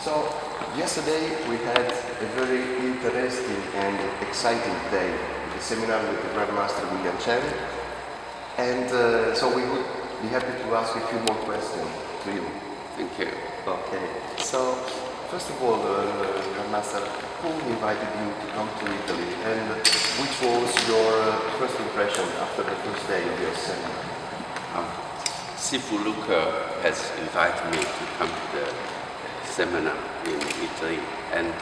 So, yesterday we had a very interesting and exciting day, the seminar with the Grandmaster William Cheung, and so we would be happy to ask a few more questions to you. Thank you. Okay, so first of all, Grandmaster, who invited you to come to Italy, and which was your first impression after the first day of your seminar? Sifu Luca has invited me to come to the seminar in Italy, and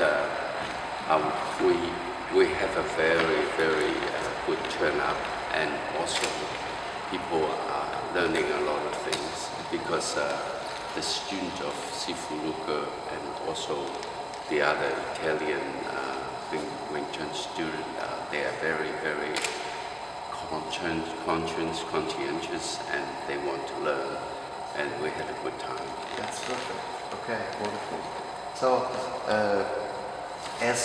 we have a very good turnout, and also people are learning a lot of things because the students of Sifu Luca and also the other Italian Wing Chun students, they are very conscientious, and they want to learn, and we had a good time. That's perfect. Okay, wonderful. So, as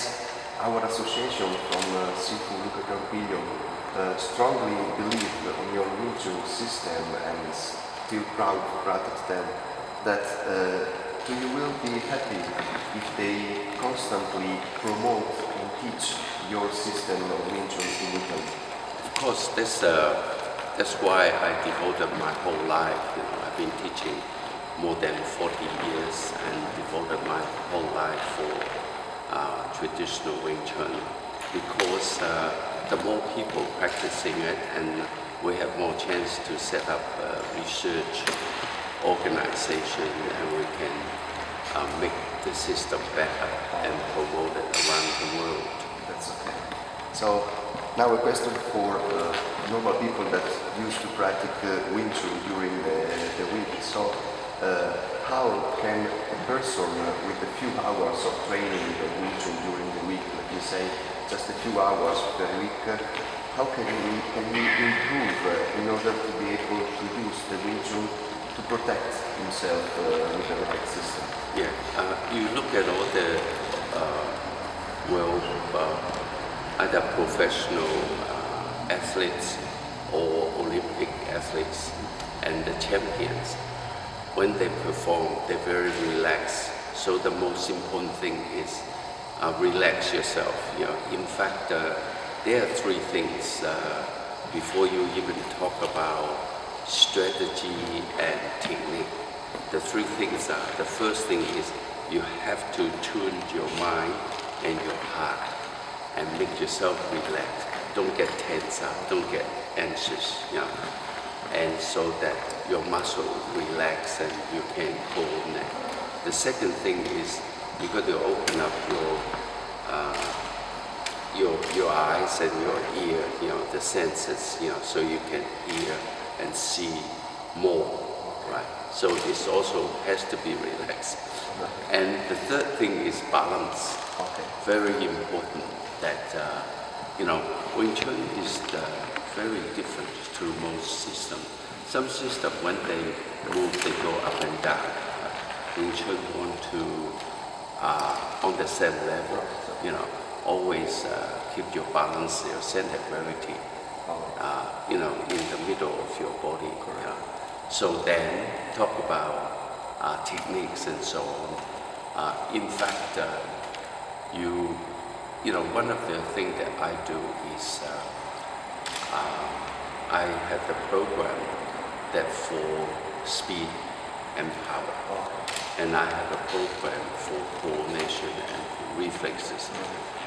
our association from Sifu Luca Campiglio strongly believe on your Wing Chun system and still proud to practice them, that you will be happy if they constantly promote and teach your system of Wing Chun in Italy. Of course, that's why I devoted my whole life. I've been teaching more than 40 years and devoted my whole life for traditional Wing Chun, because the more people practicing it, and we have more chance to set up a research organization, and we can make the system better and promote it around the world. That's okay. So now a question for normal people that used to practice Wing Chun during the week. So how can a person with a few hours of training Wing Chun during the week, let me say just a few hours per week, how can he improve in order to be able to use the Wing Chun to protect himself with the right system? Yeah, you look at all the either professional athletes or Olympic athletes and the champions. When they perform, they're very relaxed. So the most important thing is relax yourself. In fact, there are three things before you even talk about strategy and technique. The three things are: the first thing is you have to tune your mind and your heart and make yourself relaxed. Don't get tense up, don't get anxious, and so that your muscle relax and you can coordinate. The second thing is you got to open up your eyes and your ear, the senses, so you can hear and see more, right? So this also has to be relaxed. And the third thing is balance. Okay. Very important that, Wing Chun is very different to most systems. Some systems, when they move, they go up and down. Wing Chun want to, on the same level, always keep your balance, your center of gravity, in the middle of your body. So then, talk about techniques and so on. In fact, one of the things that I do is I have a program that for speed and power, and I have a program for coordination and for reflexes,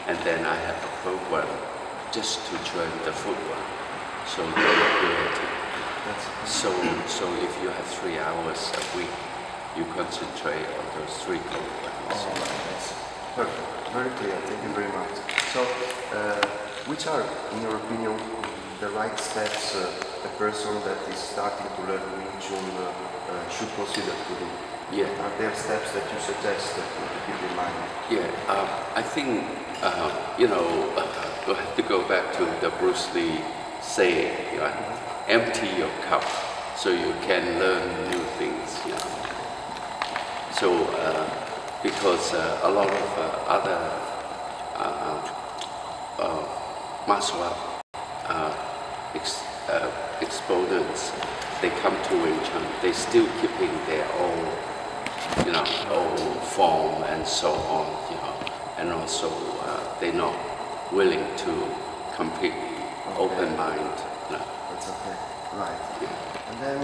and then I have a program just to train the footwork, so the ability. So if you have 3 hours a week, you concentrate on those three programs. That's perfect. Very clear. Thank you very much. So, which are, in your opinion, the right steps a person that is starting to learn Wing Chun should consider to do? Yeah. Are there steps that you suggest to keep in mind? Yeah, I think, we'll have to go back to the Bruce Lee saying, empty your cup so you can learn new things. So, because a lot of other martial art exponents, they come to Wing Chun, they still keeping their old or form and so on, and also they're not willing to compete, open mind. That's okay, right. Yeah. And then,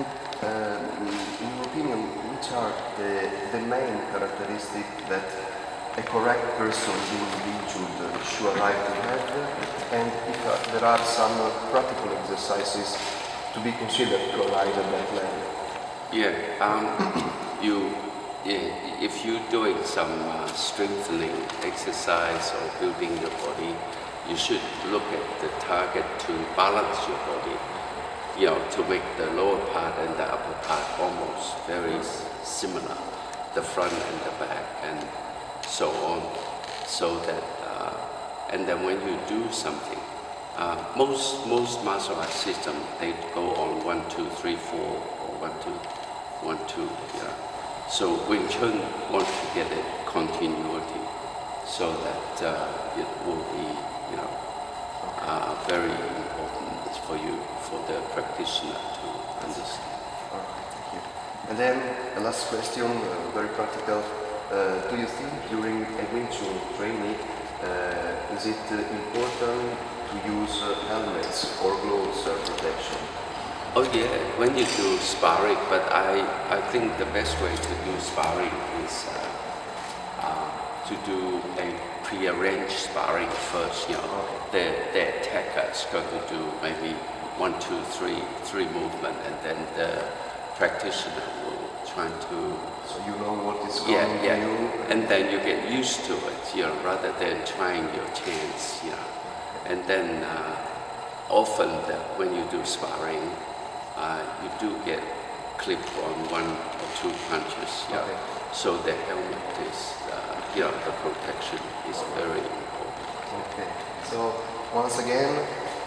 in your opinion, which are the main characteristics that a correct person doing Wing Chun should arrive to have, and if there are some practical exercises to be considered to arrive at that level? Yeah, if you're doing some strengthening exercise or building your body, you should look at the target to balance your body, to make the lower part and the upper part almost very similar, the front and the back and so on, so that, and then when you do something, most martial arts system, they go on 1, 2, 3, 4, or 1, 2, 1, 2, So Wing Chun wants to get a continuity so that it will be, very important for you, for the practitioner to understand. All right, thank you. And then a last question, very practical. Do you think during a Wing Chun training, is it important to use helmets or gloves protection? Oh yeah, when you do sparring, but I think the best way to do sparring is to do a pre-arranged sparring first. The attacker is going to do maybe 1, 2, 3 movement, and then the practitioner will try to. So you know what is going to you. And then you get used to it, rather than trying your chance, And then often when you do sparring, you do get clipped on 1 or 2 punches, So the helmet is, the protection is very important. Okay. So once again,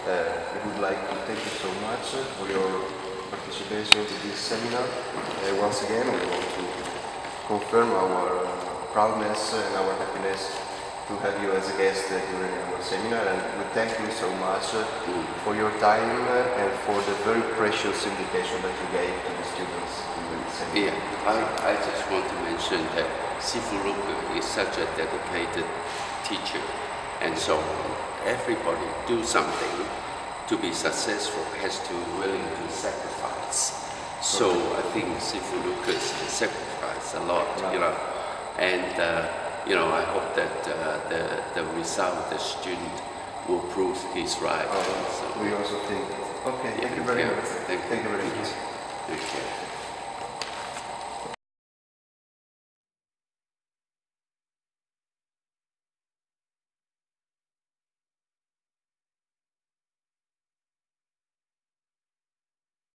we would like to thank you so much for your participation to this seminar. Once again, we want to confirm our proudness and our happiness to have you as a guest during our seminar, and we thank you so much for your time and for the very precious indication that you gave to the students during the seminar. Yeah, I just want to mention that Sifu Luca is such a dedicated teacher, and so everybody do something to be successful has to willing to sacrifice. So I think Sifu Luca sacrificed a lot, and I hope that the result, the student will prove he's right. We also think. Okay, thank you very much. Thank you very much. Thank you.